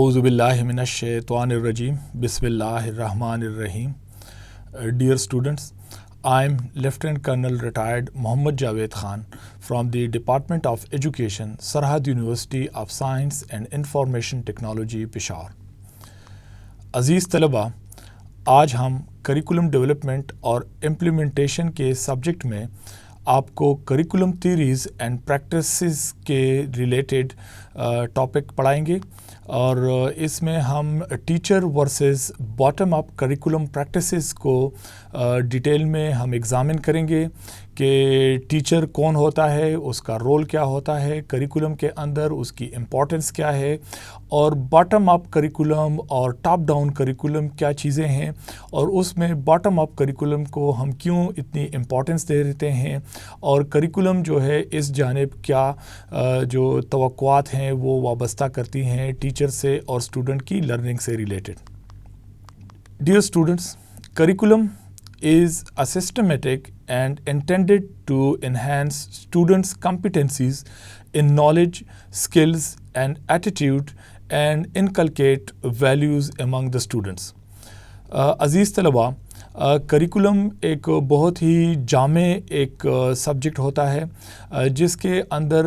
اعوذ باللہ من الشیطان الرجیم بسم اللہ الرحمن الرحیم. Dear students, I am Lieutenant Colonel Retired Mohammad Javed Khan from the Department of Education, Sarhad University of Science and Information Technology, Peshawar. عزیز طلبہ، آج ہم کریکولم ڈیولپمنٹ اور امپلیمنٹیشن کے سبجیکٹ میں آپ کو کریکولم تھیوریز اینڈ پریکٹسز کے related topic پڑھائیں گے، اور اس میں ہم teacher versus bottom up curriculum practices کو ڈیٹیل میں ہم ایگزامن کریں گے کہ ٹیچر کون ہوتا ہے، اس کا رول کیا ہوتا ہے کریکولم کے اندر، اس کی امپورٹنس کیا ہے، اور باٹم اپ کریکولم اور ٹاپ ڈاؤن کریکولم کیا چیزیں ہیں، اور اس میں باٹم اپ کریکولم کو ہم کیوں اتنی امپورٹنس دے دیتے ہیں، اور کریکولم جو ہے اس جانب کیا جو توقعات ہیں وہ وابستہ کرتی ہیں ٹیچر سے اور اسٹوڈنٹ کی لرننگ سے related. Dear students, curriculum is a systematic and intended to enhance students' competencies in knowledge, skills, and attitude and inculcate values among the students. عزیز طلبہ، کریکولم ایک بہت ہی جامع ایک سبجیکٹ ہوتا ہے جس کے اندر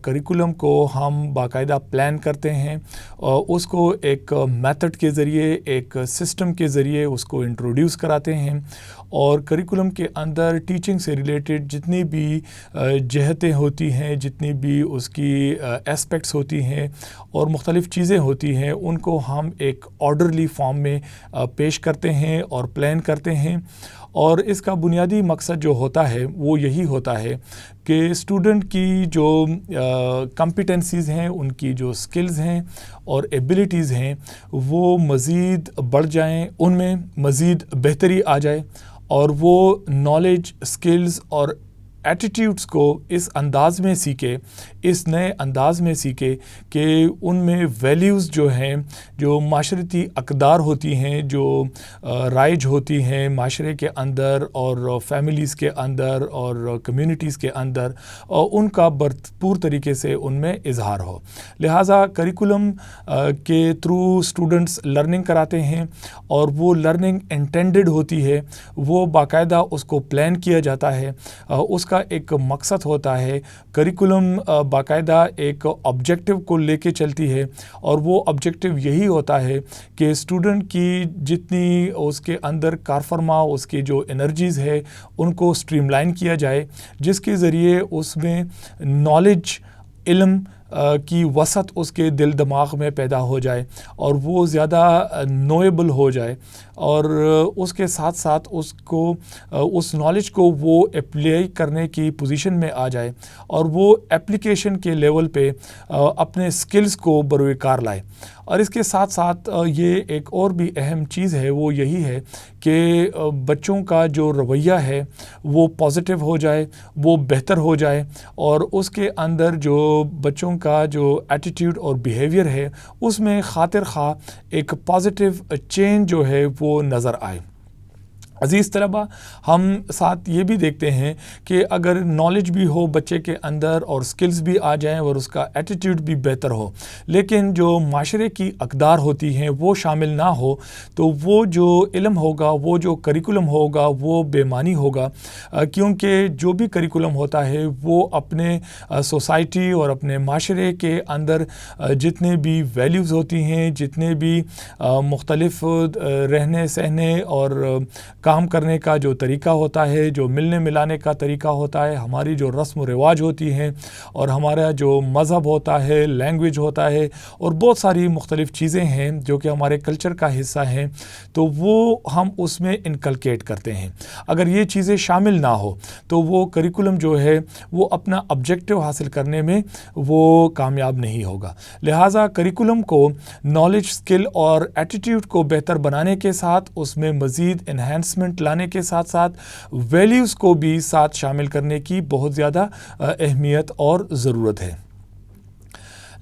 کریکولم کو ہم باقاعدہ پلان کرتے ہیں، اس کو ایک میتھڈ کے ذریعے، ایک سسٹم کے ذریعے اس کو انٹروڈیوس کراتے ہیں، اور کریکولم کے اندر ٹیچنگ سے ریلیٹڈ جتنی بھی جہتیں ہوتی ہیں، جتنی بھی اس کی اسپیکٹس ہوتی ہیں اور مختلف چیزیں ہوتی ہیں، ان کو ہم ایک آرڈرلی فارم میں پیش کرتے ہیں اور پلان کرتے ہیں. اور اس کا بنیادی مقصد جو ہوتا ہے وہ یہی ہوتا ہے کہ اسٹوڈنٹ کی جو کمپیٹنسیز ہیں، ان کی جو سکلز ہیں اور ایبلٹیز ہیں وہ مزید بڑھ جائیں، ان میں مزید بہتری آ جائے، اور وہ نالج، سکلز اور ایٹیٹیوڈس کو اس انداز میں سیکھے، اس نئے انداز میں سیکھے کہ ان میں ویلیوز جو ہیں، جو معاشرتی اقدار ہوتی ہیں، جو رائج ہوتی ہیں معاشرے کے اندر اور فیملیز کے اندر اور کمیونٹیز کے اندر، ان کا بھرپور طریقے سے ان میں اظہار ہو. لہٰذا کریکولم کے تھرو اسٹوڈنٹس لرننگ کراتے ہیں، اور وہ لرننگ انٹینڈڈ ہوتی ہے، وہ باقاعدہ اس کو پلان کیا جاتا ہے. اس کا ایک مقصد ہوتا ہے، کریکولم باقاعدہ ایک آبجیکٹو کو لے کے چلتی ہے، اور وہ آبجیکٹو یہی ہوتا ہے کہ اسٹوڈنٹ کی جتنی اس کے اندر کار فرما، اس کی جو انرجیز ہے ان کو اسٹریم لائن کیا جائے، جس کے ذریعے اس میں نالج، علم کی وسعت اس کے دل دماغ میں پیدا ہو جائے، اور وہ زیادہ نویبل ہو جائے، اور اس کے ساتھ ساتھ اس کو اس نالج کو وہ اپلائی کرنے کی پوزیشن میں آ جائے، اور وہ اپلیکیشن کے لیول پہ اپنے سکلز کو بروئے کار لائے. اور اس کے ساتھ ساتھ یہ ایک اور بھی اہم چیز ہے، وہ یہی ہے کہ بچوں کا جو رویہ ہے وہ پازیٹیو ہو جائے، وہ بہتر ہو جائے، اور اس کے اندر جو بچوں کا جو ایٹیٹیوڈ اور بیہیویئر ہے اس میں خاطر خواہ ایک پازیٹیو چینج جو ہے وہ نظر آئے. عزیز طلبہ، ہم ساتھ یہ بھی دیکھتے ہیں کہ اگر نالج بھی ہو بچے کے اندر اور سکلز بھی آ جائیں اور اس کا ایٹیٹیوڈ بھی بہتر ہو، لیکن جو معاشرے کی اقدار ہوتی ہیں وہ شامل نہ ہو، تو وہ جو علم ہوگا، وہ جو کریکولم ہوگا وہ بے معنی ہوگا، کیونکہ جو بھی کریکولم ہوتا ہے وہ اپنے سوسائٹی اور اپنے معاشرے کے اندر جتنے بھی ویلیوز ہوتی ہیں، جتنے بھی مختلف رہنے سہنے اور کام کرنے کا جو طریقہ ہوتا ہے، جو ملنے ملانے کا طریقہ ہوتا ہے، ہماری جو رسم و رواج ہوتی ہیں، اور ہمارا جو مذہب ہوتا ہے، لینگویج ہوتا ہے، اور بہت ساری مختلف چیزیں ہیں جو کہ ہمارے کلچر کا حصہ ہیں، تو وہ ہم اس میں انکلکیٹ کرتے ہیں. اگر یہ چیزیں شامل نہ ہو تو وہ کریکولم جو ہے وہ اپنا آبجیکٹو حاصل کرنے میں وہ کامیاب نہیں ہوگا. لہٰذا کریکولم کو نالج، سکل اور ایٹیٹیوڈ کو بہتر بنانے کے ساتھ اس میں مزید انہینسمنٹ لانے کے ساتھ ساتھ ویلیوز کو بھی ساتھ شامل کرنے کی بہت زیادہ اہمیت اور ضرورت ہے.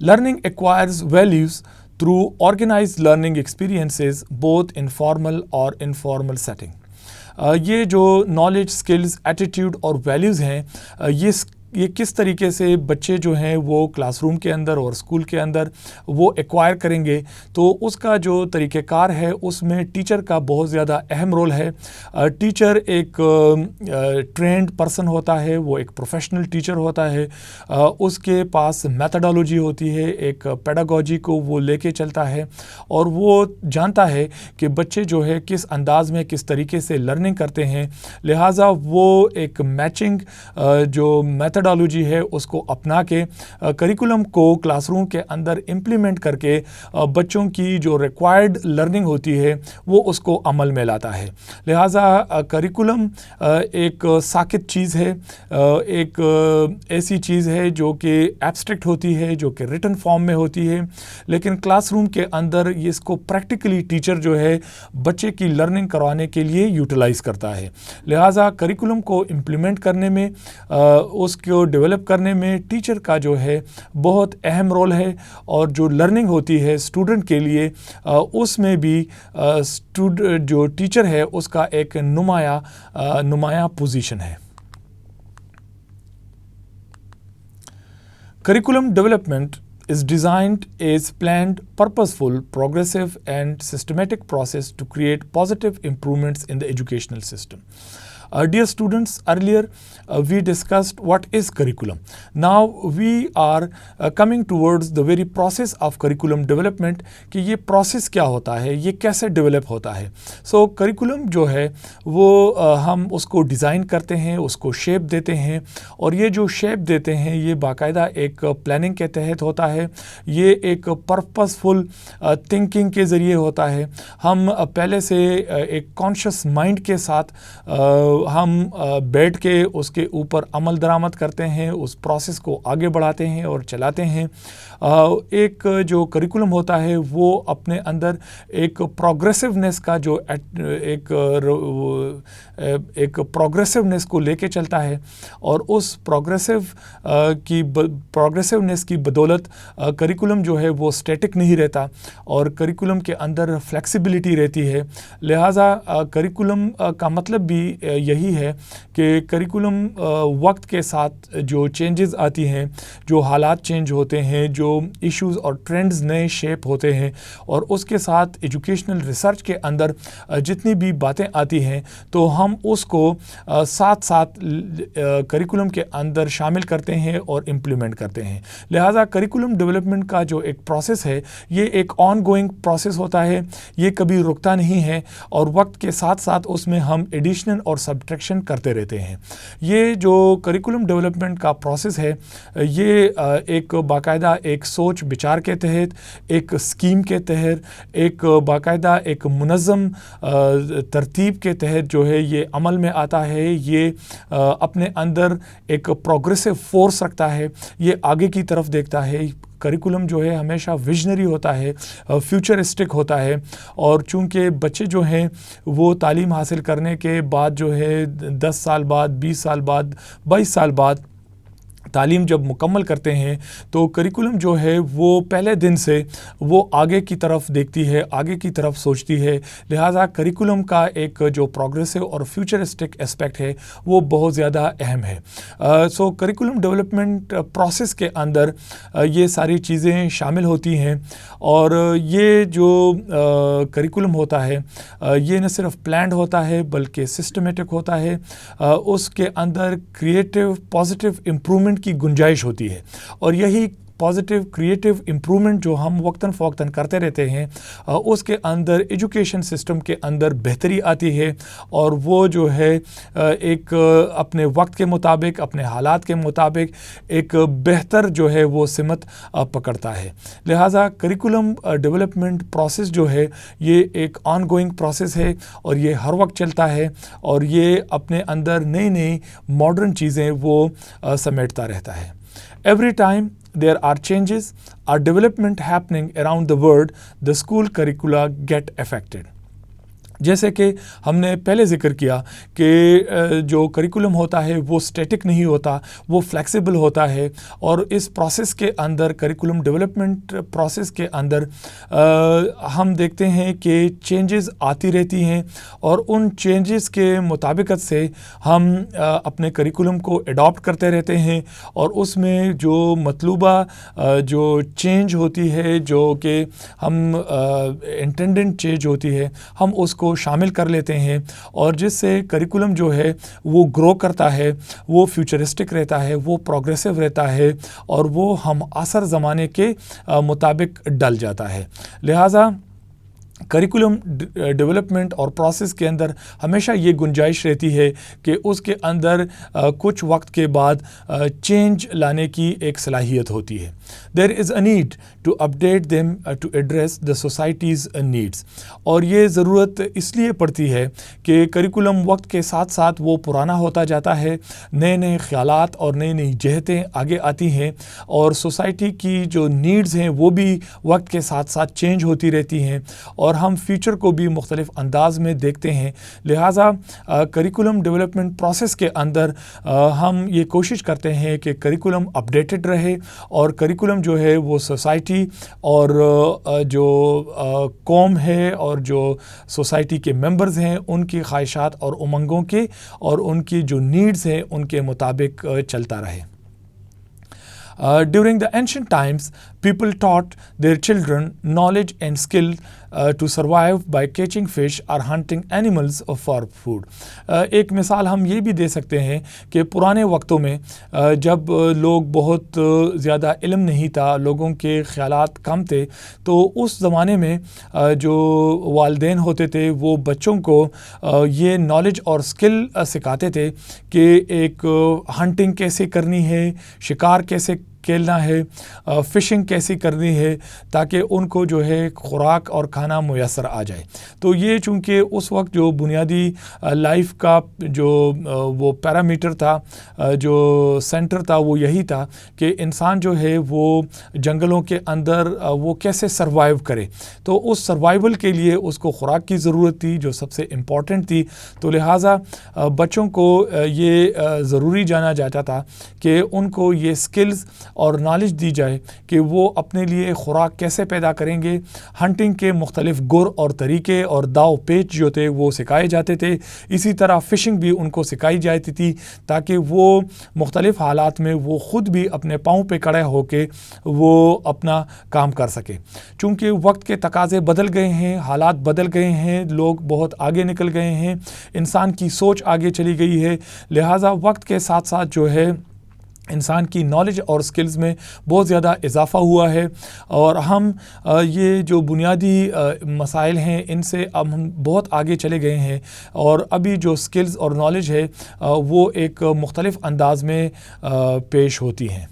Learning acquires values through organised learning experiences both in formal اور انفارمل سیٹنگ. یہ جو نالج، سکلز، ایٹیٹیوڈ اور ویلیوز ہیں، یہ یہ کس طریقے سے بچے جو ہیں وہ کلاس روم کے اندر اور اسکول کے اندر وہ ایکوائر کریں گے، تو اس کا جو طریقہ کار ہے اس میں ٹیچر کا بہت زیادہ اہم رول ہے. ٹیچر ایک ٹرینڈ پرسن ہوتا ہے، وہ ایک پروفیشنل ٹیچر ہوتا ہے، اس کے پاس میتھڈالوجی ہوتی ہے، ایک پیڈاگوجی کو وہ لے کے چلتا ہے اور وہ جانتا ہے کہ بچے جو ہے کس انداز میں کس طریقے سے لرننگ کرتے ہیں. لہٰذا وہ ایک میچنگ جو میتھڈالوجی ہے اس کو اپنا کے کریکولم کو کلاس روم کے اندر امپلیمنٹ کر کے بچوں کی جو ریکوائرڈ لرننگ ہوتی ہے وہ اس کو عمل میں لاتا ہے. لہٰذا کریکولم ایک ساکت چیز ہے، ایک ایسی چیز ہے جو کہ ایبسٹریکٹ ہوتی ہے، جو کہ ریٹن فارم میں ہوتی ہے، لیکن کلاس روم کے اندر اس کو پریکٹیکلی ٹیچر جو ہے بچے کی لرننگ کروانے کے لیے یوٹیلائز کرتا ہے. لہٰذا کریکولم کو امپلیمنٹ کرنے میں، اس کو ڈیولپ کرنے میں ٹیچر کا جو ہے بہت اہم رول ہے، اور جو لرننگ ہوتی ہے اسٹوڈنٹ کے لیے اس میں بھی جو ٹیچر ہے اس کا ایک نمایاں پوزیشن ہے. Curriculum development is designed as planned, purposeful, progressive and systematic process to create positive improvements in the educational system. Dear students, earlier we discussed what is curriculum. Now we are coming towards the very process of curriculum development کہ یہ process کیا ہوتا ہے، یہ کیسے develop ہوتا ہے. سو curriculum جو ہے وہ ہم اس کو ڈیزائن کرتے ہیں، اس کو شیپ دیتے ہیں، اور یہ جو شیپ دیتے ہیں یہ باقاعدہ ایک پلاننگ کے تحت ہوتا ہے، یہ ایک پرپسفل تھنکنگ کے ذریعے ہوتا ہے. ہم پہلے سے ایک کانشیس مائنڈ کے ساتھ ہم بیٹھ کے اس کے اوپر عمل درآمد کرتے ہیں، اس پروسیس کو آگے بڑھاتے ہیں اور چلاتے ہیں. ایک جو کریکولم ہوتا ہے وہ اپنے اندر ایک پروگریسونیس کا جو ایک پروگریسونیس کو لے کے چلتا ہے، اور اس پروگریسونیس کی بدولت کریکولم جو ہے وہ اسٹیٹک نہیں رہتا، اور کریکولم کے اندر فلیکسیبلٹی رہتی ہے. لہٰذا کریکولم کا مطلب بھی یہی ہے کہ کریکولم وقت کے ساتھ جو چینجز آتی ہیں، جو حالات چینج ہوتے ہیں، جو ایشوز اور ٹرینڈز نئے شیپ ہوتے ہیں، اور اس کے ساتھ ایجوکیشنل ریسرچ کے اندر جتنی بھی باتیں آتی ہیں تو ہم اس کو ساتھ ساتھ کریکولم کے اندر شامل کرتے ہیں اور امپلیمنٹ کرتے ہیں. لہٰذا کریکولم ڈیولپمنٹ کا جو ایک پروسیس ہے یہ ایک آن گوئنگ پروسیس ہوتا ہے، یہ کبھی رکتا نہیں ہے، اور وقت کے ساتھ ساتھ اس میں ہم ایڈیشنل اور سبٹریکشن کرتے رہتے ہیں. یہ جو کریکولم ڈیولپمنٹ کا پروسیس ہے یہ ایک باقاعدہ ایک سوچ بچار کے تحت، ایک اسکیم کے تحت، ایک باقاعدہ ایک منظم ترتیب کے تحت جو ہے یہ عمل میں آتا ہے. یہ اپنے اندر ایک پروگریسو فورس رکھتا ہے، یہ آگے کی طرف دیکھتا ہے. کریکولم جو ہے ہمیشہ ویژنری ہوتا ہے، فیوچرسٹک ہوتا ہے، اور چونکہ بچے جو ہیں وہ تعلیم حاصل کرنے کے بعد جو ہے 10 سال بعد، 20 سال بعد، 22 سال بعد تعلیم جب مکمل کرتے ہیں تو کریکولم جو ہے وہ پہلے دن سے وہ آگے کی طرف دیکھتی ہے، آگے کی طرف سوچتی ہے. لہٰذا کریکولم کا ایک جو پروگریسو اور فیوچرسٹک اسپیکٹ ہے وہ بہت زیادہ اہم ہے. سو کریکولم ڈیولپمنٹ پروسیس کے اندر یہ ساری چیزیں شامل ہوتی ہیں، اور یہ جو کریکولم ہوتا ہے یہ نہ صرف پلانڈ ہوتا ہے بلکہ سسٹمیٹک ہوتا ہے. اس کے اندر کریٹیو پازیٹیو امپرومنٹ کی گنجائش ہوتی ہے، اور یہی پازیٹیو کریٹیو امپرومنٹ جو ہم وقتاً فوقتاً کرتے رہتے ہیں اس کے اندر ایجوکیشن سسٹم کے اندر بہتری آتی ہے، اور وہ جو ہے ایک اپنے وقت کے مطابق، اپنے حالات کے مطابق ایک بہتر جو ہے وہ سمت پکڑتا ہے. لہٰذا کریکولم ڈیولپمنٹ پروسیس جو ہے یہ ایک آن گوئنگ پروسیس ہے، اور یہ ہر وقت چلتا ہے، اور یہ اپنے اندر نئی نئی ماڈرن چیزیں وہ سمیٹتا رہتا ہے. Every time there are changes or development happening around the world, the school curricula get affected. جیسے کہ ہم نے پہلے ذکر کیا کہ جو کریکولم ہوتا ہے وہ اسٹیٹک نہیں ہوتا، وہ فلیکسیبل ہوتا ہے، اور اس پروسیس کے اندر، کریکولم ڈیولپمنٹ پروسیس کے اندر ہم دیکھتے ہیں کہ چینجز آتی رہتی ہیں، اور ان چینجز کے مطابقت سے ہم اپنے کریکولم کو اڈاپٹ کرتے رہتے ہیں، اور اس میں جو مطلوبہ جو چینج ہوتی ہے، جو کہ ہم انٹینڈنٹ چینج ہوتی ہے، ہم اس کو شامل کر لیتے ہیں، اور جس سے کریکولم جو ہے وہ گرو کرتا ہے، وہ فیوچرسٹک رہتا ہے، وہ پروگریسو رہتا ہے، اور وہ ہم عصر زمانے کے مطابق ڈل جاتا ہے۔ لہٰذا کریکولم ڈیولپمنٹ اور پروسیس کے اندر ہمیشہ یہ گنجائش رہتی ہے کہ اس کے اندر کچھ وقت کے بعد چینج لانے کی ایک صلاحیت ہوتی ہے۔ There is a need to update them to address the societies needs, اور یہ ضرورت اس لیے پڑتی ہے کہ کریکولم وقت کے ساتھ ساتھ وہ پرانا ہوتا جاتا ہے، نئے نئے خیالات اور نئی نئی جہتیں آگے آتی ہیں، اور سوسائٹی کی جو نیڈز ہیں وہ بھی وقت کے ساتھ ساتھ چینج ہوتی رہتی ہیں، اور ہم فیوچر کو بھی مختلف انداز میں دیکھتے ہیں۔ لہٰذا کریکولم ڈیولپمنٹ پروسیس کے اندر ہم یہ کوشش کرتے ہیں کہ کریکولم اپڈیٹڈ رہے، اور کریکولم جو ہے وہ سوسائٹی اور جو قوم ہے اور جو سوسائٹی کے ممبرز ہیں ان کی خواہشات اور امنگوں کے اور ان کی جو نیڈز ہیں ان کے مطابق چلتا رہے۔ During the ancient times, people taught their children knowledge and skill to survive by catching fish or hunting animals for food. ایک مثال ہم یہ بھی دے سکتے ہیں کہ پرانے وقتوں میں جب لوگ بہت زیادہ علم نہیں تھا، لوگوں کے خیالات کم تھے، تو اس زمانے میں جو والدین ہوتے تھے وہ بچوں کو یہ نالج اور اسکل سکھاتے تھے کہ ایک ہنٹنگ کیسے کرنی ہے، شکار کیسے کھیلنا ہے، فشنگ کیسی کرنی ہے، تاکہ ان کو جو ہے خوراک اور کھانا میسر آ جائے۔ تو یہ چونکہ اس وقت جو بنیادی لائف کا جو وہ پیرامیٹر تھا، جو سینٹر تھا، وہ یہی تھا کہ انسان جو ہے وہ جنگلوں کے اندر وہ کیسے سروائیو کرے، تو اس سروائیول کے لیے اس کو خوراک کی ضرورت تھی جو سب سے امپورٹنٹ تھی۔ تو لہٰذا بچوں کو یہ ضروری جانا جاتا تھا کہ ان کو یہ سکلز اور نالج دی جائے کہ وہ اپنے لیے خوراک کیسے پیدا کریں گے۔ ہنٹنگ کے مختلف گر اور طریقے اور داؤ پیچ جو تھے وہ سکھائے جاتے تھے، اسی طرح فشنگ بھی ان کو سکھائی جاتی تھی تاکہ وہ مختلف حالات میں وہ خود بھی اپنے پاؤں پہ کھڑے ہو کے وہ اپنا کام کر سکے۔ چونکہ وقت کے تقاضے بدل گئے ہیں، حالات بدل گئے ہیں، لوگ بہت آگے نکل گئے ہیں، انسان کی سوچ آگے چلی گئی ہے، لہٰذا وقت کے ساتھ ساتھ جو ہے انسان کی نالج اور سکلز میں بہت زیادہ اضافہ ہوا ہے، اور ہم یہ جو بنیادی مسائل ہیں ان سے اب ہم بہت آگے چلے گئے ہیں، اور ابھی جو سکلز اور نالج ہے وہ ایک مختلف انداز میں پیش ہوتی ہیں۔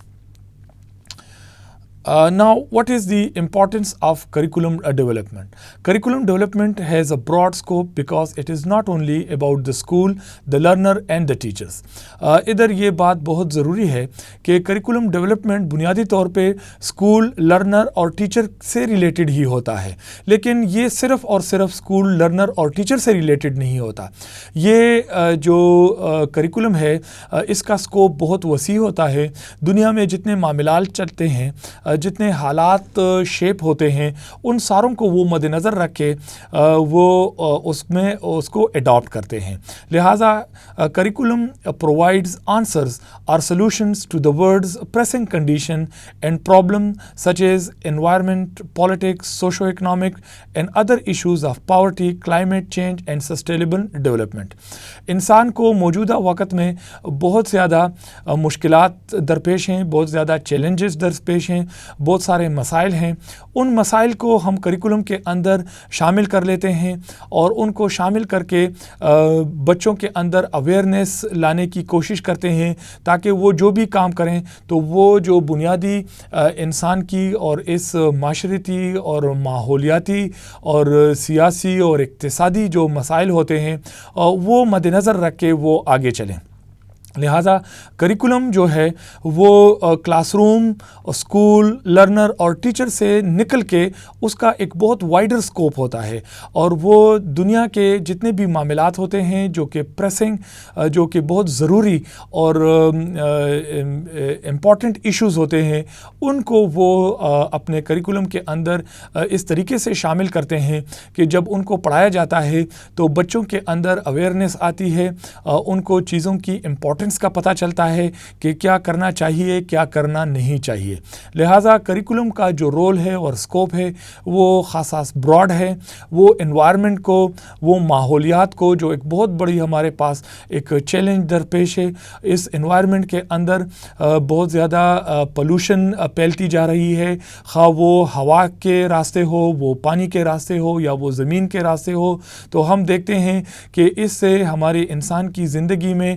Now, what is the importance of curriculum development? Curriculum development has a broad scope because it is not only about the school, the learner and the teachers. ادھر یہ بات بہت ضروری ہے کہ کریکولم ڈیولپمنٹ بنیادی طور پہ اسکول، لرنر اور ٹیچر سے ریلیٹڈ ہی ہوتا ہے، لیکن یہ صرف اور صرف اسکول، لرنر اور ٹیچر سے ریلیٹڈ نہیں ہوتا۔ یہ جو کریکولم ہے اس کا اسکوپ بہت وسیع ہوتا ہے۔ دنیا میں جتنے معاملات چلتے ہیں، جتنے حالات شیپ ہوتے ہیں، ان ساروں کو وہ مد نظر رکھ کے وہ اس کو اڈاپٹ کرتے ہیں۔ لہٰذا curriculum provides answers or solutions to the world's pressing condition and problems such as environment, politics, socio-economic and other issues of poverty, climate change and sustainable development. انسان کو موجودہ وقت میں بہت زیادہ مشکلات درپیش ہیں، بہت زیادہ چیلنجز درپیش ہیں، بہت سارے مسائل ہیں۔ ان مسائل کو ہم کریکولم کے اندر شامل کر لیتے ہیں، اور ان کو شامل کر کے بچوں کے اندر اویئرنیس لانے کی کوشش کرتے ہیں تاکہ وہ جو بھی کام کریں تو وہ جو بنیادی انسان کی اور اس معاشرتی اور ماحولیاتی اور سیاسی اور اقتصادی جو مسائل ہوتے ہیں وہ مد نظر رکھ کے وہ آگے چلیں۔ لہٰذا کریکولم جو ہے وہ کلاس روم، اسکول، لرنر اور ٹیچر سے نکل کے اس کا ایک بہت وائڈر سکوپ ہوتا ہے، اور وہ دنیا کے جتنے بھی معاملات ہوتے ہیں جو کہ پریسنگ، جو کہ بہت ضروری اور امپورٹنٹ ایشوز ہوتے ہیں، ان کو وہ اپنے کریکولم کے اندر اس طریقے سے شامل کرتے ہیں کہ جب ان کو پڑھایا جاتا ہے تو بچوں کے اندر اویئرنیس آتی ہے، ان کو چیزوں کی امپورٹنس کا پتہ چلتا ہے کہ کیا کرنا چاہیے، کیا کرنا نہیں چاہیے۔ لہٰذا کریکولم کا جو رول ہے اور سکوپ ہے وہ خاص براڈ ہے۔ وہ انوائرمنٹ کو، وہ ماحولیات کو، جو ایک بہت بڑی ہمارے پاس ایک چیلنج درپیش ہے، اس انوائرمنٹ کے اندر بہت زیادہ پولوشن پھیلتی جا رہی ہے، خواہ وہ ہوا کے راستے ہو، وہ پانی کے راستے ہو، یا وہ زمین کے راستے ہو، تو ہم دیکھتے ہیں کہ اس سے ہمارے انسان کی زندگی میں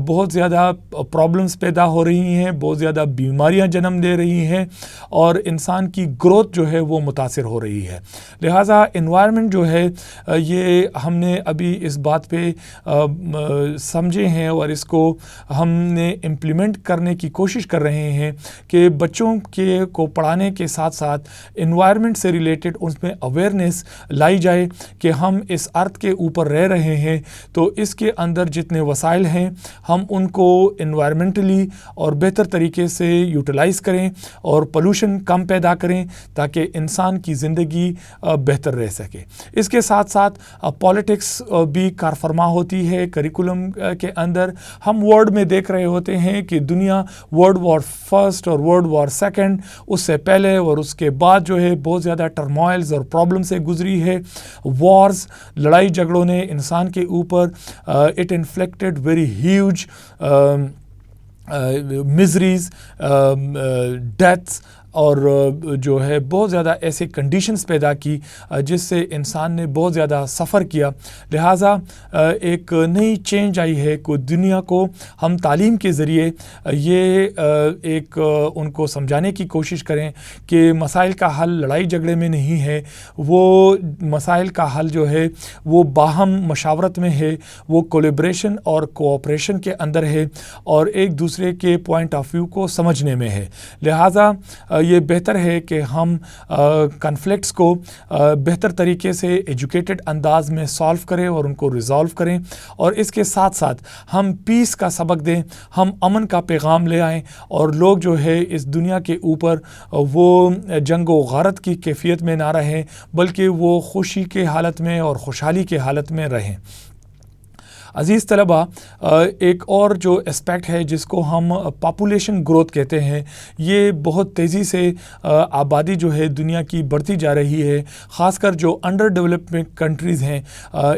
بہت زیادہ پرابلمز پیدا ہو رہی ہیں، بہت زیادہ بیماریاں جنم لے رہی ہیں، اور انسان کی گروتھ جو ہے وہ متاثر ہو رہی ہے۔ لہٰذا انوائرمنٹ جو ہے یہ ہم نے ابھی اس بات پہ سمجھے ہیں، اور اس کو ہم نے امپلیمنٹ کرنے کی کوشش کر رہے ہیں کہ بچوں کو پڑھانے کے ساتھ ساتھ انوائرمنٹ سے ریلیٹڈ اس میں اویئرنیس لائی جائے کہ ہم اس ارتھ کے اوپر رہ رہے ہیں، تو اس کے اندر جتنے وسائل ہیں ہم ان کو انوائرمنٹلی اور بہتر طریقے سے یوٹیلائز کریں اور پولوشن کم پیدا کریں تاکہ انسان کی زندگی بہتر رہ سکے۔ اس کے ساتھ ساتھ پولیٹکس بھی کار فرما ہوتی ہے کریکولم کے اندر۔ ہم ورلڈ میں دیکھ رہے ہوتے ہیں کہ دنیا ورلڈ وار فرسٹ اور ورلڈ وار سیکنڈ، اس سے پہلے اور اس کے بعد جو ہے بہت زیادہ ٹرموائلز اور پرابلم سے گزری ہے۔ وارز، لڑائی جھگڑوں نے انسان کے اوپر it inflicted very huge miseries, deaths اور جو ہے بہت زیادہ ایسے کنڈیشنز پیدا کی جس سے انسان نے بہت زیادہ سفر کیا۔ لہٰذا ایک نئی چینج آئی ہے کہ دنیا کو ہم تعلیم کے ذریعے یہ ایک ان کو سمجھانے کی کوشش کریں کہ مسائل کا حل لڑائی جھگڑے میں نہیں ہے، وہ مسائل کا حل جو ہے وہ باہم مشاورت میں ہے، وہ کولیبریشن اور کوآپریشن کے اندر ہے، اور ایک دوسرے کے پوائنٹ آف ویو کو سمجھنے میں ہے۔ لہٰذا یہ بہتر ہے کہ ہم کنفلکٹس کو بہتر طریقے سے ایجوکیٹڈ انداز میں سالو کریں اور ان کو ریزالو کریں، اور اس کے ساتھ ساتھ ہم پیس کا سبق دیں، ہم امن کا پیغام لے آئیں، اور لوگ جو ہے اس دنیا کے اوپر وہ جنگ و غارت کی کیفیت میں نہ رہیں بلکہ وہ خوشی کے حالت میں اور خوشحالی کے حالت میں رہیں۔ عزیز طلبہ، ایک اور جو اسپیکٹ ہے جس کو ہم پاپولیشن گروتھ کہتے ہیں، یہ بہت تیزی سے آبادی جو ہے دنیا کی بڑھتی جا رہی ہے، خاص کر جو انڈر ڈیولپمنٹ کنٹریز ہیں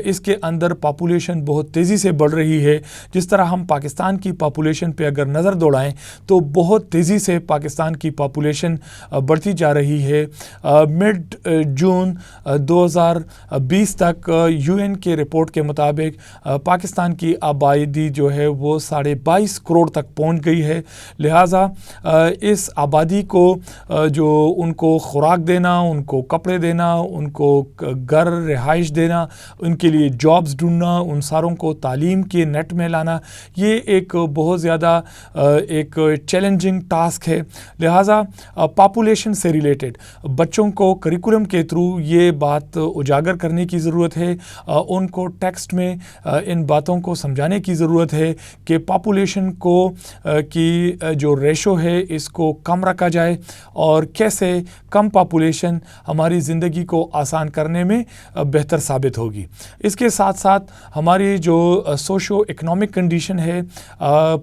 اس کے اندر پاپولیشن بہت تیزی سے بڑھ رہی ہے۔ جس طرح ہم پاکستان کی پاپولیشن پہ اگر نظر دوڑائیں تو بہت تیزی سے پاکستان کی پاپولیشن بڑھتی جا رہی ہے۔ مڈ جون 2020 تک UN کے رپورٹ کے مطابق پاکستان کی آبادی جو ہے وہ 22.5 کروڑ تک پہنچ گئی ہے۔ لہٰذا اس آبادی کو جو ان کو خوراک دینا، ان کو کپڑے دینا، ان کو گھر رہائش دینا، ان کے لیے جابز ڈھونڈنا، ان ساروں کو تعلیم کے نیٹ میں لانا، یہ ایک بہت زیادہ ایک چیلنجنگ ٹاسک ہے۔ لہٰذا پاپولیشن سے ریلیٹڈ بچوں کو کریکولم کے تھرو یہ بات اجاگر کرنے کی ضرورت ہے، ان کو ٹیکسٹ میں ان باتوں کو سمجھانے کی ضرورت ہے کہ پاپولیشن کو کی جو ریشو ہے اس کو کم رکھا جائے، اور کیسے کم پاپولیشن ہماری زندگی کو آسان کرنے میں بہتر ثابت ہوگی۔ اس کے ساتھ ساتھ ہماری جو سوشو اکنامک کنڈیشن ہے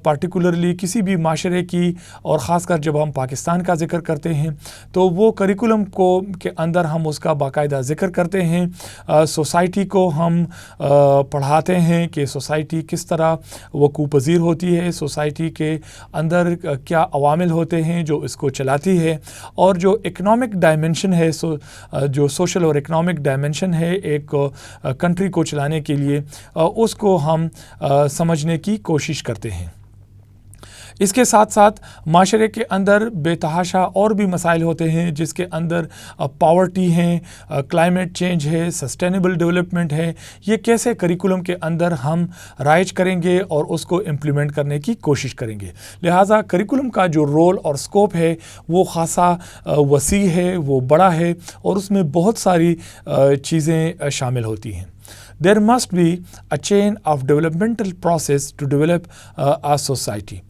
پارٹیکولرلی کسی بھی معاشرے کی، اور خاص کر جب ہم پاکستان کا ذکر کرتے ہیں تو وہ کریکولم کے اندر ہم اس کا باقاعدہ ذکر کرتے ہیں۔ سوسائٹی کو ہم پڑھاتے ہیں کہ سوسائٹی کس طرح وقوع پذیر ہوتی ہے، سوسائٹی کے اندر کیا عوامل ہوتے ہیں جو اس کو چلاتی ہے، اور جو اکنامک ڈائمنشن ہے، جو سوشل اور اکنامک ڈائمنشن ہے ایک کنٹری کو چلانے کے لیے، اس کو ہم سمجھنے کی کوشش کرتے ہیں۔ اس کے ساتھ ساتھ معاشرے کے اندر بے تحاشا اور بھی مسائل ہوتے ہیں جس کے اندر پاورٹی ہیں، کلائمیٹ چینج ہے، سسٹینیبل ڈیولپمنٹ ہے. یہ کیسے کریکولم کے اندر ہم رائج کریں گے اور اس کو امپلیمنٹ کرنے کی کوشش کریں گے. لہٰذا کریکولم کا جو رول اور اسکوپ ہے وہ خاصا وسیع ہے، وہ بڑا ہے اور اس میں بہت ساری چیزیں شامل ہوتی ہیں. There must be a chain of developmental process to develop a society.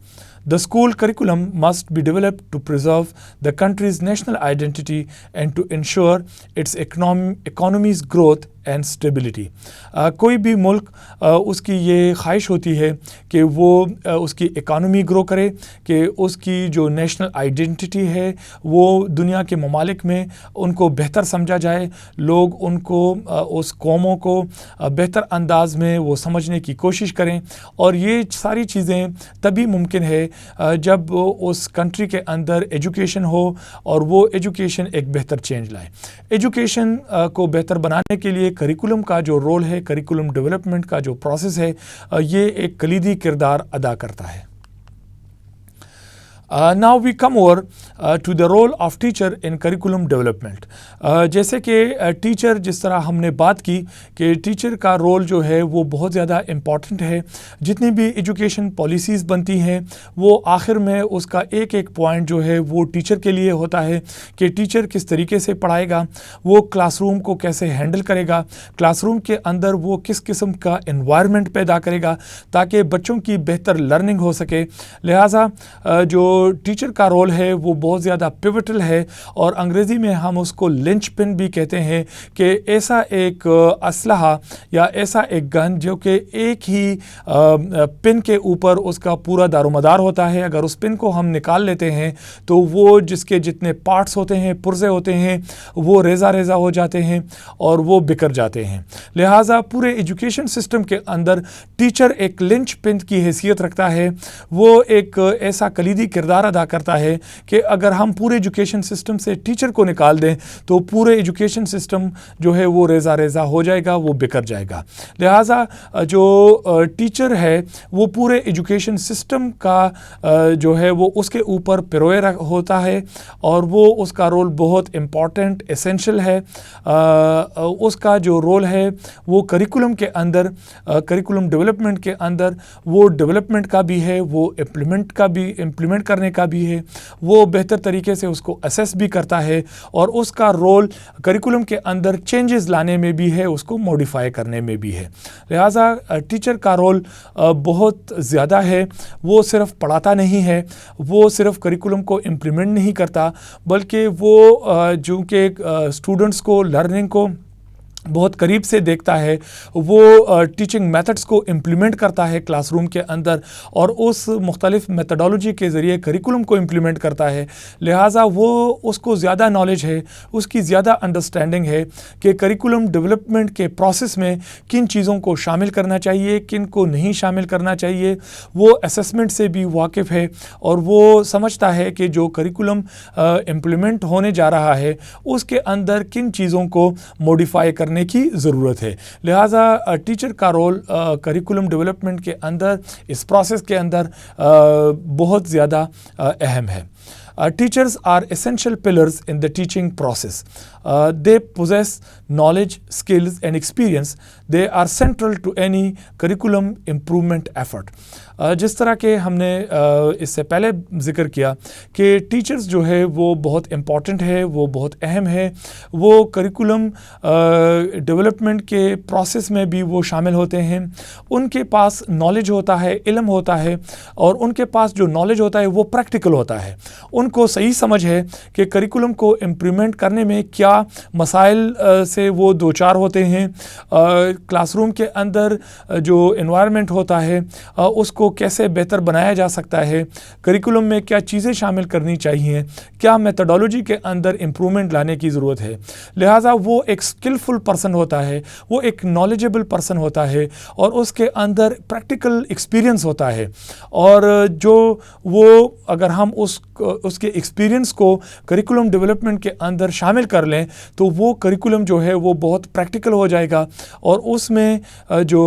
The school curriculum must be developed to preserve the country's national identity and to ensure its economy's growth and stability. کوئی بھی ملک اس کی یہ خواہش ہوتی ہے کہ وہ اس کی اکانومی گرو کرے، کہ اس کی جو نیشنل آئیڈینٹی ہے وہ دنیا کے ممالک میں ان کو بہتر سمجھا جائے، لوگ ان کو اس قوموں کو بہتر انداز میں وہ سمجھنے کی کوشش کریں. اور یہ ساری چیزیں تبھی ممکن ہے جب اس کنٹری کے اندر ایجوکیشن ہو اور وہ ایجوکیشن ایک بہتر چینج لائے. ایجوکیشن کو بہتر بنانے کے لیے کریکولم کا جو رول ہے، کریکولم ڈیولپمنٹ کا جو پروسیس ہے، یہ ایک کلیدی کردار ادا کرتا ہے. Now we come over to the role of teacher in curriculum development. جیسے کہ ٹیچر، جس طرح ہم نے بات کی کہ ٹیچر کا رول جو ہے وہ بہت زیادہ امپورٹنٹ ہے. جتنی بھی ایجوکیشن پالیسیز بنتی ہیں وہ آخر میں اس کا ایک ایک پوائنٹ جو ہے وہ ٹیچر کے لیے ہوتا ہے کہ ٹیچر کس طریقے سے پڑھائے گا، وہ کلاس روم کو کیسے ہینڈل کرے گا، کلاس روم کے اندر وہ کس قسم کا انوائرمنٹ پیدا کرے گا تاکہ بچوں کی بہتر لرننگ ہو سکے. لہٰذا جو ٹیچر کا رول ہے وہ بہت زیادہ پیوٹل ہے، اور انگریزی میں ہم اس کو لنچ پن بھی کہتے ہیں کہ ایسا ایک اسلحہ یا ایسا ایک گن جو کہ ایک ہی پن کے اوپر اس کا پورا دار و مدار ہوتا ہے. اگر اس پن کو ہم نکال لیتے ہیں تو وہ جس کے جتنے پارٹس ہوتے ہیں، پرزے ہوتے ہیں، وہ ریزہ ریزہ ہو جاتے ہیں اور وہ بکھر جاتے ہیں. لہٰذا پورے ایجوکیشن سسٹم کے اندر ٹیچر ایک لنچ پن کی حیثیت رکھتا ہے. وہ ایک ایسا کلیدی کردار ادا کرتا ہے کہ اگر ہم پورے ایجوکیشن سسٹم سے ٹیچر کو نکال دیں تو پورے ایجوکیشن سسٹم جو ہے وہ ریزہ ریزہ ہو جائے گا، وہ بکھر جائے گا. لہٰذا جو ٹیچر ہے وہ پورے ایجوکیشن سسٹم کا جو ہے وہ اس کے اوپر پیروئے ہوتا ہے، اور وہ اس کا رول بہت امپورٹنٹ ایسینشل ہے. اس کا جو رول ہے وہ کریکولم کے اندر، کریکولم ڈیولپمنٹ کے اندر، وہ ڈیولپمنٹ کا بھی ہے، وہ امپلیمنٹ کرنے کا بھی ہے، وہ بہتر طریقے سے اس کو اسیس بھی کرتا ہے، اور اس کا رول کریکولم کے اندر چینجز لانے میں بھی ہے، اس کو موڈیفائی کرنے میں بھی ہے. لہٰذا ٹیچر کا رول بہت زیادہ ہے. وہ صرف پڑھاتا نہیں ہے، وہ صرف کریکولم کو امپلیمنٹ نہیں کرتا، بلکہ وہ جو کہ اسٹوڈنٹس کو لرننگ کو بہت قریب سے دیکھتا ہے، وہ ٹیچنگ میتھڈس کو امپلیمنٹ کرتا ہے کلاس روم کے اندر، اور اس مختلف میتھڈالوجی کے ذریعے کریکولم کو امپلیمنٹ کرتا ہے. لہٰذا وہ اس کو زیادہ نالج ہے، اس کی زیادہ انڈرسٹینڈنگ ہے کہ کریکولم ڈیولپمنٹ کے پروسیس میں کن چیزوں کو شامل کرنا چاہیے، کن کو نہیں شامل کرنا چاہیے. وہ اسیسمنٹ سے بھی واقف ہے، اور وہ سمجھتا ہے کہ جو کریکولم امپلیمنٹ ہونے جا رہا ہے اس کے اندر کن چیزوں کو موڈیفائی کرنے کی ضرورت ہے. لہٰذا ٹیچر کا رول کریکولم ڈیولپمنٹ کے اندر، اس پروسیس کے اندر بہت زیادہ اہم ہے. Teachers are essential pillars in the teaching process. They possess knowledge, skills and experience. They are central to any curriculum improvement effort. جس طرح کہ ہم نے اس سے پہلے ذکر کیا کہ ٹیچرز جو ہے وہ بہت امپورٹنٹ ہے، وہ بہت اہم ہے. وہ کریکولم ڈیولپمنٹ کے پروسیس میں بھی وہ شامل ہوتے ہیں. ان کے پاس نالج ہوتا ہے، علم ہوتا ہے، اور ان کے پاس جو نالج ہوتا ہے وہ پریکٹیکل ہوتا ہے. ان کو صحیح سمجھ ہے کہ کریکولم کو امپلیمنٹ کرنے میں کیا مسائل سے وہ دوچار ہوتے ہیں، کلاس روم کے اندر جو انوائرمنٹ ہوتا ہے اس کو کیسے بہتر بنایا جا سکتا ہے، کریکولم میں کیا چیزیں شامل کرنی چاہیے، کیا میتھڈالوجی کے اندر امپرومنٹ لانے کی ضرورت ہے. لہٰذا وہ ایک اسکلفل پرسن ہوتا ہے، وہ ایک نالجبل پرسن ہوتا ہے، اور اس کے اندر پریکٹیکل ایکسپیرینس ہوتا ہے. اور جو وہ اگر ہم اس کے ایکسپیرینس کو کریکولم ڈیولپمنٹ کے اندر شامل کر لیں تو وہ کریکولم جو ہے وہ بہت پریکٹیکل ہو جائے گا، اور اس میں جو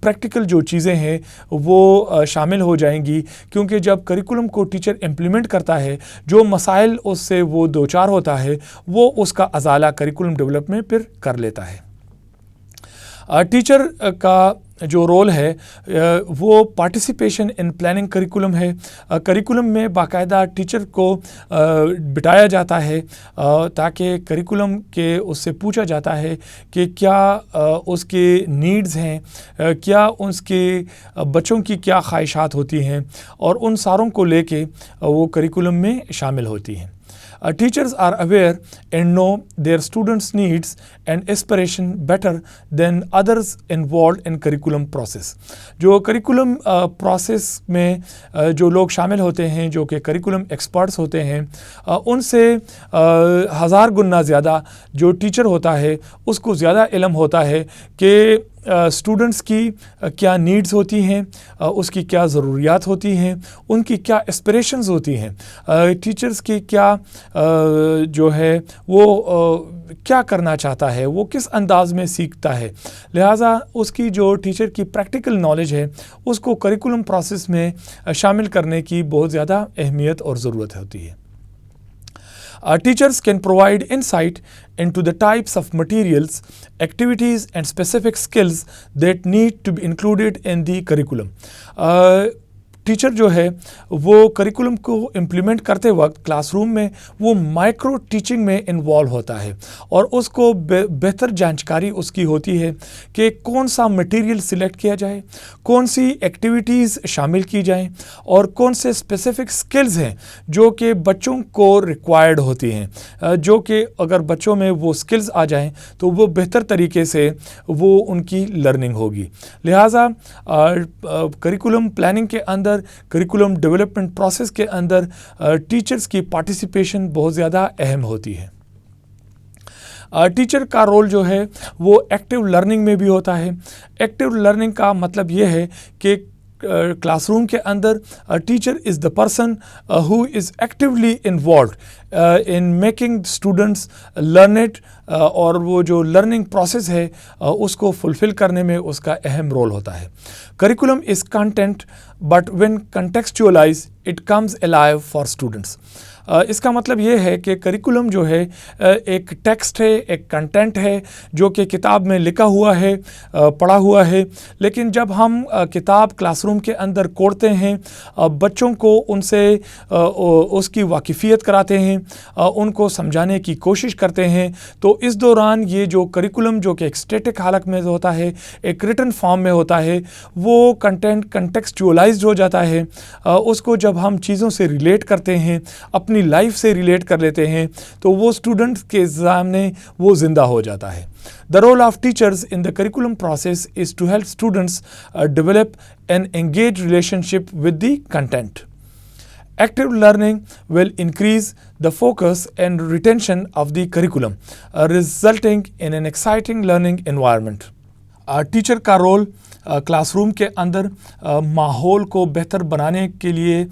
پریکٹیکل جو چیزیں ہیں وہ شامل ہو جائیں گی، کیونکہ جب کریکولم کو ٹیچر امپلیمنٹ کرتا ہے، جو مسائل اس سے وہ دوچار ہوتا ہے وہ اس کا ازالہ کریکولم ڈیولپ میں پھر کر لیتا ہے۔ ٹیچر کا جو رول ہے وہ پارٹیسپیشن ان پلاننگ کریکولم ہے۔ کریکولم میں باقاعدہ ٹیچر کو بٹھایا جاتا ہے تاکہ کریکولم کے اس سے پوچھا جاتا ہے کہ کیا اس کے نیڈز ہیں، کیا اس کے بچوں کی کیا خواہشات ہوتی ہیں، اور ان ساروں کو لے کے وہ کریکولم میں شامل ہوتی ہیں۔ Teachers are aware and know their students' needs and aspiration better than others involved in curriculum process. جو کریکولم پروسیس میں جو لوگ شامل ہوتے ہیں، جو کہ کریکولم ایکسپرٹس ہوتے ہیں، ان سے 1000 گنا زیادہ جو ٹیچر ہوتا ہے اس کو زیادہ علم ہوتا ہے کہ اسٹوڈنٹس کی کیا نیڈز ہوتی ہیں، اس کی کیا ضروریات ہوتی ہیں، ان کی کیا اسپریشنز ہوتی ہیں، ٹیچرز کی کیا جو ہے وہ کیا کرنا چاہتا ہے، وہ کس انداز میں سیکھتا ہے۔ لہٰذا اس کی جو ٹیچر کی پریکٹیکل نالج ہے اس کو کریکولم پروسیس میں شامل کرنے کی بہت زیادہ اہمیت اور ضرورت ہوتی ہے۔ Teachers can provide insight into the types of materials, activities and specific skills that need to be included in the curriculum. Teacher جو ہے وہ کریکولم کو امپلیمنٹ کرتے وقت کلاس روم میں وہ مائکرو ٹیچنگ میں انوالو ہوتا ہے، اور اس کو بہتر جانکاری اس کی ہوتی ہے کہ کون سا مٹیریل سلیکٹ کیا جائے، کون سی ایکٹیویٹیز شامل کی جائیں، اور کون سے اسپیسیفک سکلز ہیں جو کہ بچوں کو ریکوائرڈ ہوتی ہیں، جو کہ اگر بچوں میں وہ سکلز آ جائیں تو وہ بہتر طریقے سے وہ ان کی لرننگ ہوگی۔ لہٰذا کریکولم پلاننگ کے اندر، کریکولم ڈیولپمنٹ پروسیس کے اندر ٹیچرز کی پارٹیسپیشن بہت زیادہ اہم ہوتی ہے۔ ٹیچر کا رول جو ہے وہ ایکٹیو لرننگ میں بھی ہوتا ہے۔ ایکٹیو لرننگ کا مطلب یہ ہے کہ کلاس روم کے اندر teacher is the person who is actually involved in making students learn it, اور وہ جو لرننگ پروسیس ہے اس کو فلفل کرنے میں اس کا اہم رول ہوتا ہے۔ Curriculum is content but when contextualize it comes alive for students. اس کا مطلب یہ ہے کہ کریکولم جو ہے ایک ٹیکسٹ ہے، ایک کنٹینٹ ہے جو کہ کتاب میں لکھا ہوا ہے، پڑھا ہوا ہے، لیکن جب ہم کتاب کلاس روم کے اندر کوڑتے ہیں، بچوں کو ان سے اس کی واقفیت کراتے ہیں، ان کو سمجھانے کی کوشش کرتے ہیں، تو اس دوران یہ جو کریکولم جو کہ ایک اسٹیٹک حالت میں ہوتا ہے، ایک ریٹن فارم میں ہوتا ہے، وہ کنٹینٹ کنٹیکسچوئلائزڈ ہو جاتا ہے۔ اس کو جب ہم چیزوں سے ریلیٹ کرتے ہیں، اپنی لائف سے ریلیٹ کر لیتے ہیں، تو وہ اسٹوڈنٹس کے سامنے وہ زندہ ہو جاتا ہے۔ The role of teachers in the curriculum process is to help students develop an engaged relationship with the content. Active learning will increase the focus and retention of the curriculum, resulting in an exciting learning environment. Teacher کا role class room کے اندر ماحول کو بہتر بنانے کے لیے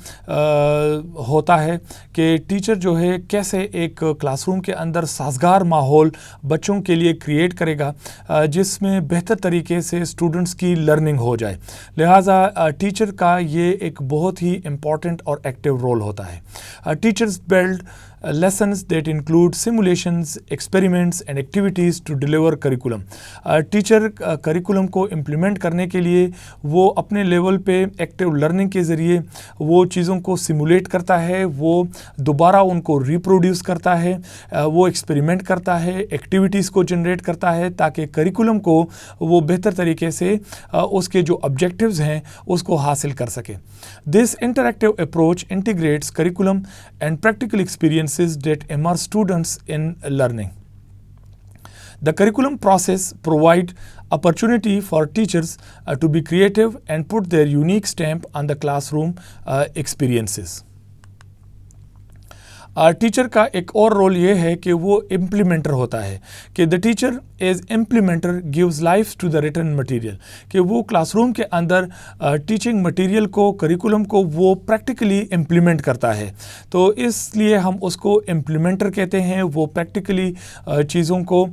ہوتا ہے کہ ٹیچر جو ہے کیسے ایک کلاس روم کے اندر سازگار ماحول بچوں کے لیے کریٹ کرے گا جس میں بہتر طریقے سے اسٹوڈنٹس کی لرننگ ہو جائے۔ لہٰذا ٹیچر کا یہ ایک بہت ہی امپورٹنٹ اور ایکٹیو رول ہوتا ہے۔ Teachers build lessons that include simulations, experiments and activities to deliver curriculum. Teacher curriculum کو امپلیمنٹ کرنے کے لیے وہ اپنے لیول پہ ایکٹیو لرننگ کے ذریعے وہ چیزوں کو سیمولیٹ کرتا ہے، وہ دوبارہ ان کو ریپروڈیوس کرتا ہے، وہ ایکسپیریمنٹ کرتا ہے، ایکٹیویٹیز کو جنریٹ کرتا ہے تاکہ کریکولم کو وہ بہتر طریقے سے اس کے جو آبجیکٹیوز ہیں اس کو حاصل کر سکے۔ This interactive approach integrates curriculum and practical experiences that immerse students in learning. The curriculum process provides opportunity for teachers to be creative and put their unique stamp on the classroom experiences. Teacher کا ایک اور role یہ ہے کہ وہ implementer ہوتا ہے، کہ the teacher as implementer gives life to the written material, کہ وہ کلاس روم کے اندر ٹیچنگ مٹیریل کو، کریکولم کو وہ پریکٹیکلی امپلیمنٹ کرتا ہے. تو اس لیے ہم اس کو امپلیمنٹر کہتے ہیں. وہ پریکٹیکلی چیزوں کو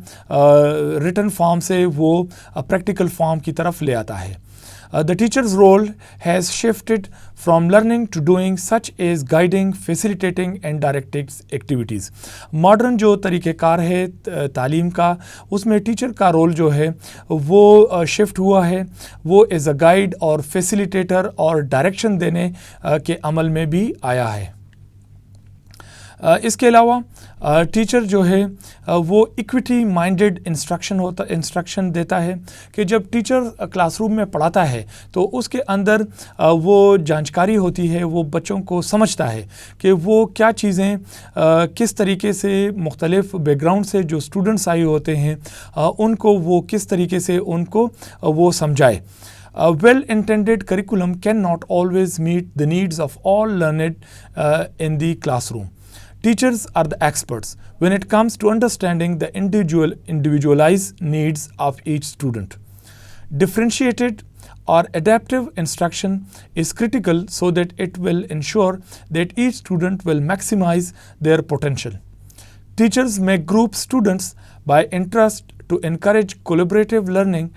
ریٹن فارم سے وہ پریکٹیکل فارم کی طرف لے آتا ہے. The teacher's role has shifted from learning to doing, such as guiding, facilitating and directing activities. Modern جو طریقہ کار ہے تعلیم کا، اس میں ٹیچر کا رول جو ہے وہ شفٹ ہوا ہے. وہ ایز اے گائیڈ اور فیسیلیٹیٹر اور ڈائریکشن دینے کے عمل میں بھی آیا ہے. اس کے علاوہ ٹیچر جو ہے وہ ایکویٹی مائنڈڈ انسٹرکشن دیتا ہے، کہ جب ٹیچر کلاس روم میں پڑھاتا ہے تو اس کے اندر وہ جانچکاری ہوتی ہے، وہ بچوں کو سمجھتا ہے کہ وہ کیا چیزیں کس طریقے سے مختلف بیک گراؤنڈ سے جو اسٹوڈنٹس آئے ہوتے ہیں ان کو وہ کس طریقے سے ان کو وہ سمجھائے. Well-intended curriculum cannot always meet the needs of all learned in the classroom. Teachers are the experts when it comes to understanding the individualized needs of each student. Differentiated or adaptive instruction is critical so that it will ensure that each student will maximize their potential. Teachers may group students by interest to encourage collaborative learning,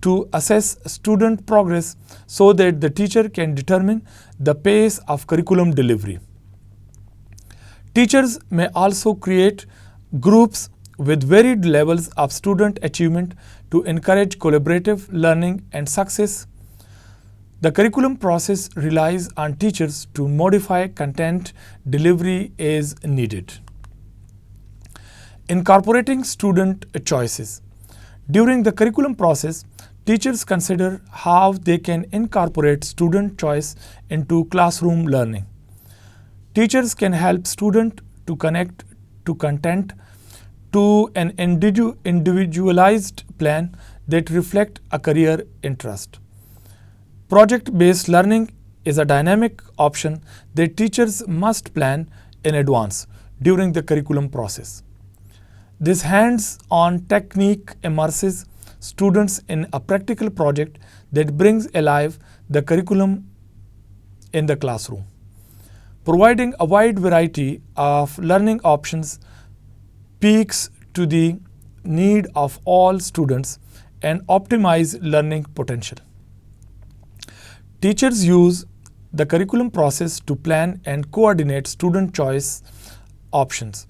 to assess student progress so that the teacher can determine the pace of curriculum delivery. Teachers may also create groups with varied levels of student achievement to encourage collaborative learning and success. The curriculum process relies on teachers to modify content delivery as needed. Incorporating student choices. During the curriculum process, teachers consider how they can incorporate student choice into classroom learning. Teachers can help students to connect to content to an individualized plan that reflect a career interest. Project-based learning is a dynamic option that teachers must plan in advance during the curriculum process. This hands-on technique immerses students in a practical project that brings alive the curriculum in the classroom. Providing a wide variety of learning options speaks to the need of all students and optimize learning potential. Teachers use the curriculum process to plan and coordinate student choice options.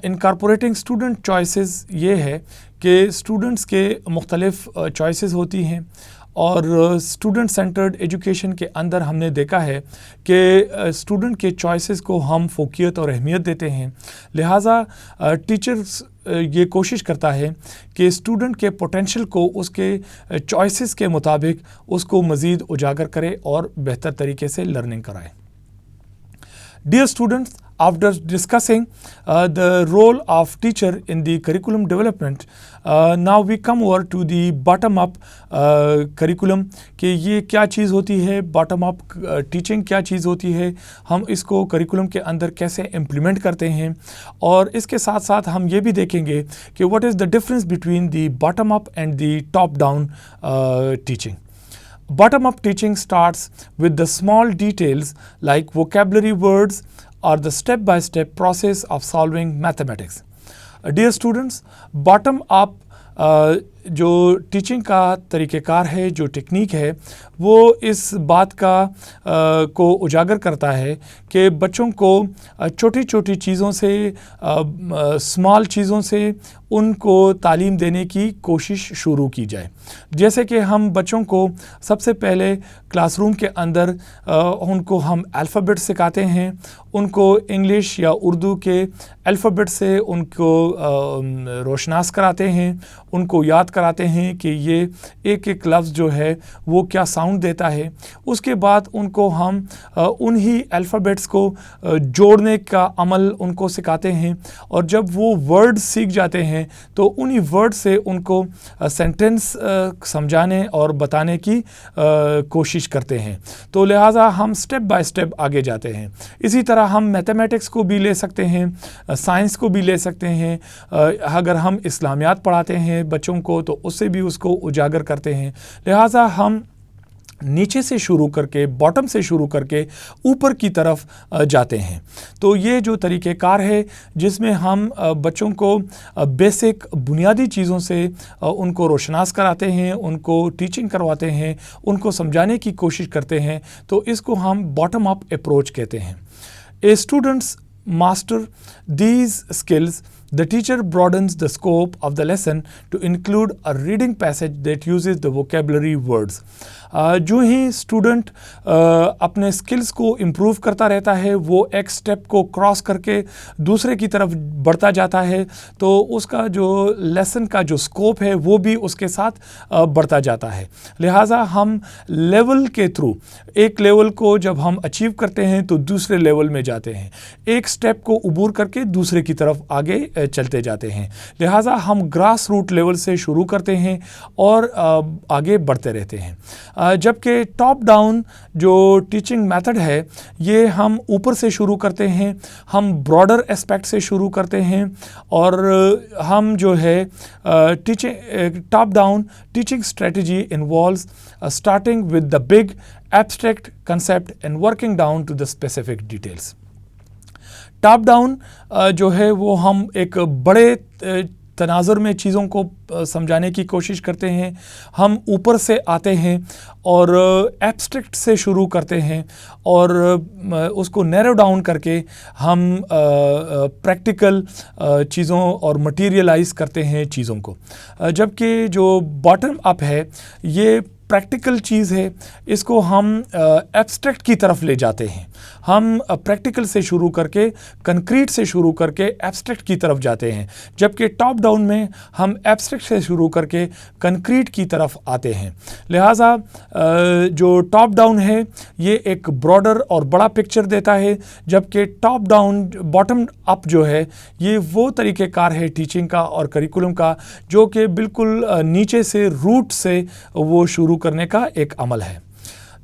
Incorporating student choices یہ ہے کہ students کے مختلف choices ہوتی ہیں، اور student centred education کے اندر ہم نے دیکھا ہے کہ اسٹوڈنٹ کے چوائسیز کو ہم فوقیت اور اہمیت دیتے ہیں. لہٰذا ٹیچرس یہ کوشش کرتا ہے کہ اسٹوڈنٹ کے پوٹینشیل کو اس کے چوائسیز کے مطابق اس کو مزید اجاگر کرے اور بہتر طریقے سے لرننگ کرائے. Dear students, after discussing the role of teacher in the curriculum development, now we come over to the bottom-up curriculum کہ یہ کیا چیز ہوتی ہے، bottom-up teaching کیا چیز ہوتی ہے، ہم اس کو curriculum کے اندر کیسے implement کرتے ہیں، اور اس کے ساتھ ساتھ ہم یہ بھی دیکھیں گے کہ what is the difference between the bottom-up and the top-down teaching. Bottom-up teaching starts with the small details like vocabulary words or the step-by-step process of solving mathematics. Dear students, bottom-up جو teaching کا طریقہ کار ہے، جو technique ہے، وہ اس بات کو اجاگر کرتا ہے کہ بچوں کو چھوٹی چھوٹی چیزوں سے، اسمال چیزوں سے ان کو تعلیم دینے کی کوشش شروع کی جائے. جیسے کہ ہم بچوں کو سب سے پہلے کلاس روم کے اندر ان کو ہم الفابیٹ سکھاتے ہیں، ان کو انگلش یا اردو کے الفابیٹ سے ان کو روشناس کراتے ہیں، ان کو یاد کراتے ہیں کہ یہ ایک ایک لفظ جو ہے وہ کیا ساؤنڈ دیتا ہے. اس کے بعد ان کو ہم انہی الفابیٹس کو جوڑنے کا عمل ان کو سکھاتے ہیں, اور جب وہ ورڈ سیکھ جاتے ہیں تو انہی ورڈ سے ان کو سینٹنس سمجھانے اور بتانے کی کوشش کرتے ہیں. تو لہٰذا ہم سٹیپ بائی سٹیپ آگے جاتے ہیں. اسی طرح ہم میتھمیٹکس کو بھی لے سکتے ہیں, سائنس کو بھی لے سکتے ہیں. اگر ہم اسلامیات پڑھاتے ہیں بچوں کو تو اس سے بھی اس کو اجاگر کرتے ہیں. لہٰذا ہم نیچے سے شروع کر کے, باٹم سے شروع کر کے اوپر کی طرف جاتے ہیں. تو یہ جو طریقہ کار ہے جس میں ہم بچوں کو بیسک بنیادی چیزوں سے ان کو روشناس کراتے ہیں, ان کو ٹیچنگ کرواتے ہیں, ان کو سمجھانے کی کوشش کرتے ہیں, تو اس کو ہم باٹم اپ اپروچ کہتے ہیں. اے students master these skills, the teacher broadens the scope of the lesson to include a reading passage that uses the vocabulary words. جو ہی اسٹوڈنٹ اپنے اسکلس کو امپروو کرتا رہتا ہے, وہ ایک سٹیپ کو کراس کر کے دوسرے کی طرف بڑھتا جاتا ہے, تو اس کا جو لیسن کا جو اسکوپ ہے وہ بھی اس کے ساتھ بڑھتا جاتا ہے. لہٰذا ہم لیول کے تھرو ایک لیول کو جب ہم اچیو کرتے ہیں تو دوسرے لیول میں جاتے ہیں, ایک سٹیپ کو عبور کر کے دوسرے کی طرف آگے چلتے جاتے ہیں. لہٰذا ہم گراس روٹ لیول سے شروع کرتے ہیں اور آگے بڑھتے رہتے ہیں. جبکہ ٹاپ ڈاؤن جو ٹیچنگ میتھڈ ہے یہ ہم اوپر سے شروع کرتے ہیں, ہم براڈر اسپیکٹ سے شروع کرتے ہیں, اور ہم جو ہے top down teaching strategy involves starting with the big abstract concept and working down to the specific details. Top down جو ہے وہ ہم ایک بڑے تناظر میں چیزوں کو سمجھانے کی کوشش کرتے ہیں. ہم اوپر سے آتے ہیں اور ایبسٹریکٹ سے شروع کرتے ہیں اور اس کو نیرو ڈاؤن کر کے ہم پریکٹیکل چیزوں اور مٹیریلائز کرتے ہیں چیزوں کو. جبکہ جو باٹم اپ ہے یہ پریکٹیکل چیز ہے, اس کو ہم ایبسٹریکٹ کی طرف لے جاتے ہیں. ہم پریکٹیکل سے شروع کر کے کنکریٹ سے شروع کر کے ایبسٹریکٹ کی طرف جاتے ہیں, جبکہ ٹاپ ڈاؤن میں ہم ایبسٹریکٹ سے شروع کر کے کنکریٹ کی طرف آتے ہیں. لہٰذا جو ٹاپ ڈاؤن ہے یہ ایک براڈر اور بڑا پکچر دیتا ہے, جبکہ ٹاپ ڈاؤن باٹم اپ جو ہے یہ وہ طریقہ کار ہے ٹیچنگ کا اور کریکولم کا جو کہ بالکل نیچے سے روٹ سے وہ شروع کرنے کا ایک عمل ہے.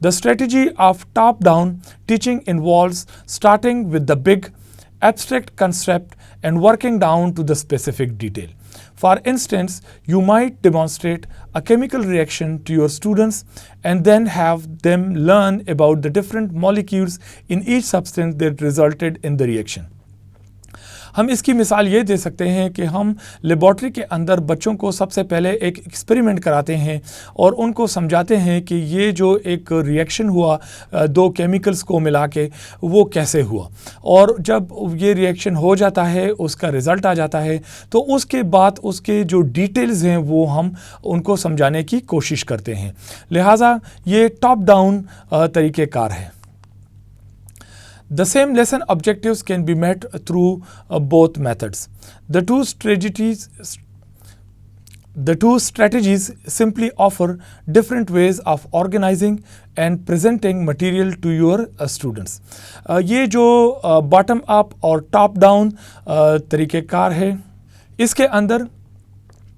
The strategy of top-down teaching involves starting with the big, abstract concept and working down to the specific detail. For instance, you might demonstrate a chemical reaction to your students and then have them learn about the different molecules in each substance that resulted in the reaction. ہم اس کی مثال یہ دے سکتے ہیں کہ ہم laboratory کے اندر بچوں کو سب سے پہلے ایک ایکسپیریمنٹ کراتے ہیں اور ان کو سمجھاتے ہیں کہ یہ جو ایک ریئیکشن ہوا دو کیمیکلز کو ملا کے وہ کیسے ہوا, اور جب یہ ریئیکشن ہو جاتا ہے اس کا رزلٹ آ جاتا ہے تو اس کے بعد اس کے جو ڈیٹیلز ہیں وہ ہم ان کو سمجھانے کی کوشش کرتے ہیں. لہٰذا یہ ٹاپ ڈاؤن طریقہ کار ہے. The same lesson objectives can be met through both methods. The two strategies simply offer different ways of organizing and presenting material to your students. یہ جو bottom up اور top down طریقہ کار ہے اس کے اندر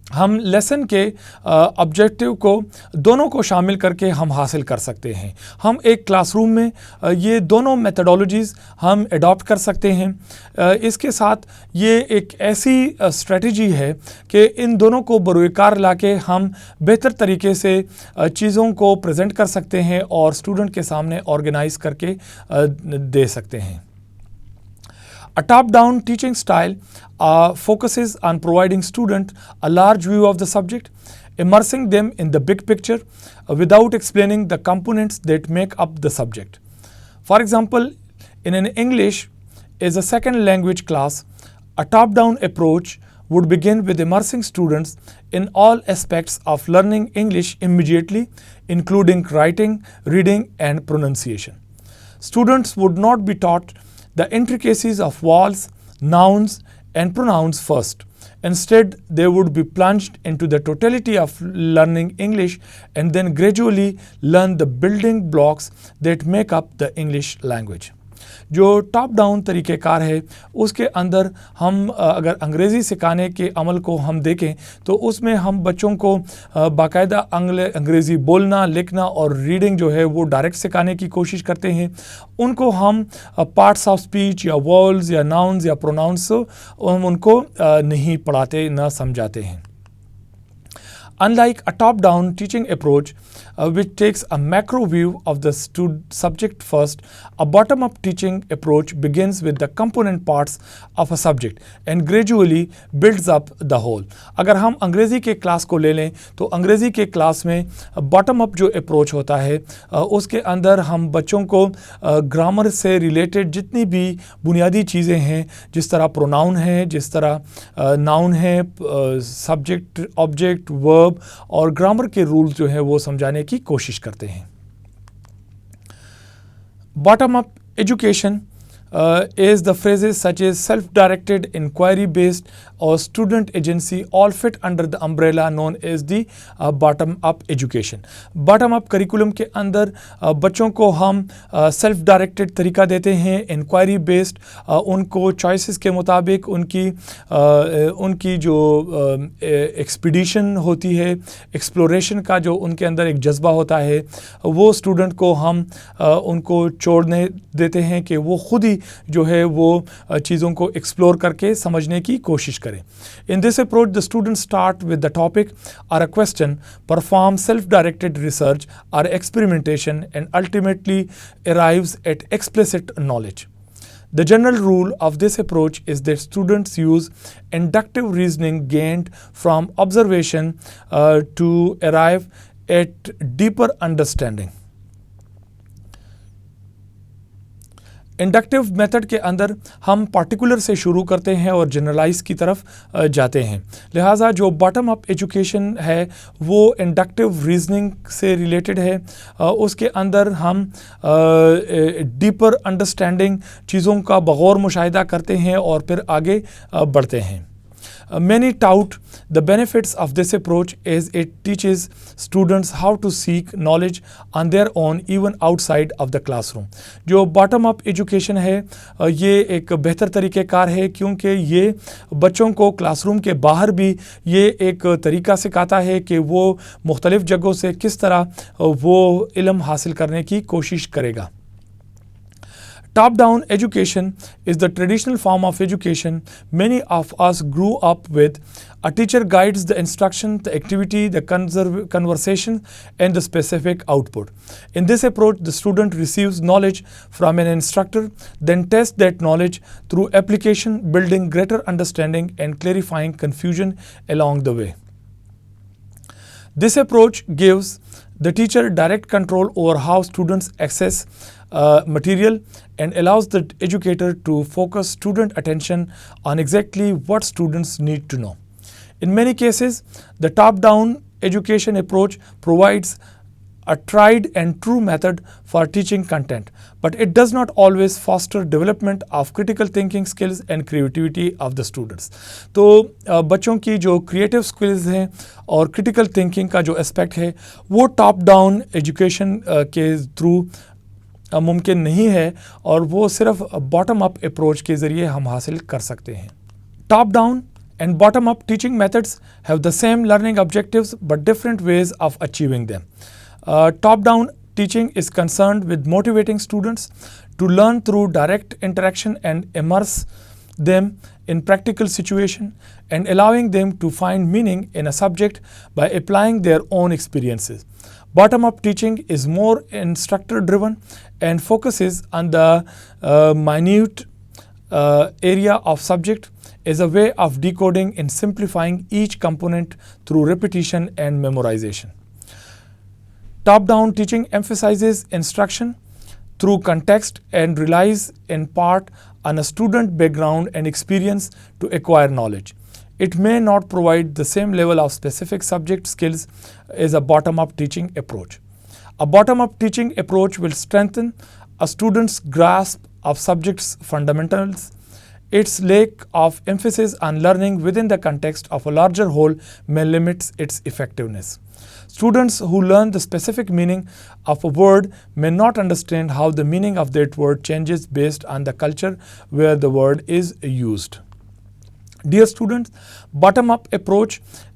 ہم lesson کے آبجیکٹیو کو دونوں کو شامل کر کے ہم حاصل کر سکتے ہیں. ہم ایک کلاس روم میں یہ دونوں میتھڈالوجیز ہم اڈاپٹ کر سکتے ہیں. اس کے ساتھ یہ ایک ایسی اسٹریٹجی ہے کہ ان دونوں کو بروئے کار لا کے ہم بہتر طریقے سے چیزوں کو پریزنٹ کر سکتے ہیں اور اسٹوڈنٹ کے سامنے آرگنائز کر کے دے سکتے ہیں. A top-down teaching style focuses on providing students a large view of the subject, immersing them in the big picture without explaining the components that make up the subject. For example, in an English as a second language class, a top-down approach would begin with immersing students in all aspects of learning English immediately, including writing, reading, and pronunciation. Students would not be taught the intricacies of vowels, nouns, and pronouns first, Instead, they would be plunged into the totality of learning English and then gradually learn the building blocks that make up the English language. جو top down طریقہ کار ہے اس کے اندر ہم اگر انگریزی سکھانے کے عمل کو ہم دیکھیں تو اس میں ہم بچوں کو باقاعدہ انگریزی بولنا لکھنا اور ریڈنگ جو ہے وہ ڈائریکٹ سکھانے کی کوشش کرتے ہیں. ان کو ہم پارٹس آف اسپیچ یا ورڈز یا ناؤنز یا پروناؤنس ان کو نہیں پڑھاتے نہ سمجھاتے ہیں. Unlike a top-down teaching approach, which takes a macro view of the subject first, a bottom-up teaching approach begins with the component parts of a subject and gradually builds up the whole. اگر ہم انگریزی کے class کو لے لیں تو انگریزی کے کلاس میں باٹم اپ جو اپروچ ہوتا ہے اس کے اندر ہم بچوں کو گرامر سے ریلیٹڈ جتنی بھی بنیادی چیزیں ہیں جس طرح پروناؤن ہیں جس طرح ناؤن ہے سبجیکٹ آبجیکٹ ورب اور گرامر کے رولز جو ہیں وہ سمجھانے کی کوشش کرتے ہیں. Bottom up education is the phrases such as self-directed, inquiry-based or student agency all fit under the umbrella known as the bottom-up education. Bottom-up curriculum کے اندر بچوں کو ہم self-directed طریقہ دیتے ہیں, inquiry-based ان کو choices کے مطابق ان کی جو ایکسپیڈیشن ہوتی ہے, ایکسپلوریشن کا جو ان کے اندر ایک جذبہ ہوتا ہے وہ اسٹوڈنٹ کو ہم ان کو چھوڑنے دیتے ہیں کہ وہ خود ہی جو ہے وہ چیزوں کو ایکسپلور کر کے سمجھنے کی کوشش کریں. In this approach, the students start with the topic or a question, perform self-directed research or experimentation and ultimately arrives at explicit knowledge. The general rule of this approach is that students use inductive reasoning gained from observation to arrive at deeper understanding. Inductive method کے اندر ہم particular سے شروع کرتے ہیں اور generalise کی طرف جاتے ہیں. لہٰذا جو باٹم اپ ایجوکیشن ہے وہ انڈکٹیو ریزننگ سے ریلیٹڈ ہے. اس کے اندر ہم ڈیپر انڈرسٹینڈنگ چیزوں کا بغور مشاہدہ کرتے ہیں اور پھر آگے بڑھتے ہیں. Many tout the benefits of this approach as it teaches students how to seek knowledge on their own even outside of the classroom. جو باٹم اپ ایجوکیشن ہے یہ ایک بہتر طریقہ کار ہے کیونکہ یہ بچوں کو کلاس روم کے باہر بھی یہ ایک طریقہ سکھاتا ہے کہ وہ مختلف جگہوں سے کس طرح وہ علم حاصل کرنے کی کوشش کرے گا. Top-down education is the traditional form of education many of us grew up with. A teacher guides the instruction, the activity, the conversation, and the specific output. In this approach, the student receives knowledge from an instructor, then tests that knowledge through application, building greater understanding and clarifying confusion along the way. This approach gives the teacher direct control over how students access material and allows the educator to focus student attention on exactly what students need to know. In many cases, the top-down education approach provides a tried and true method for teaching content, but it does not always foster development of critical thinking skills and creativity of the students. تو بچوں کی جو creative skills ہیں اور critical thinking کا جو aspect ہے وہ ٹاپ ڈاؤن ایجوکیشن کے تھرو ممکن نہیں ہے اور وہ صرف باٹم اپ اپروچ کے ذریعے ہم حاصل کر سکتے ہیں. Top down and bottom up teaching methods have the same learning objectives but different ways of achieving them. Top down teaching is concerned with motivating students to learn through direct interaction and immerse them in practical situation and allowing them to find meaning in a subject by applying their own experiences. Bottom up teaching is more instructor driven and focuses on the minute area of subject as a way of decoding and simplifying each component through repetition and memorization. Top-down teaching emphasizes instruction through context and relies in part on a student background and experience to acquire knowledge. It may not provide the same level of specific subject skills as a bottom-up teaching approach. A bottom-up teaching approach will strengthen a student's grasp of subject's fundamentals its lack of emphasis on learning within the context of a larger whole may limit its effectiveness. Students who learn the specific meaning of a word may not understand how the meaning of that word changes based on the culture where the word is used. Dear students, bottom up approach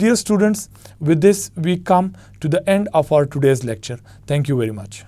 Dear students, with this we come to the end of our today's lecture. Thank you very much.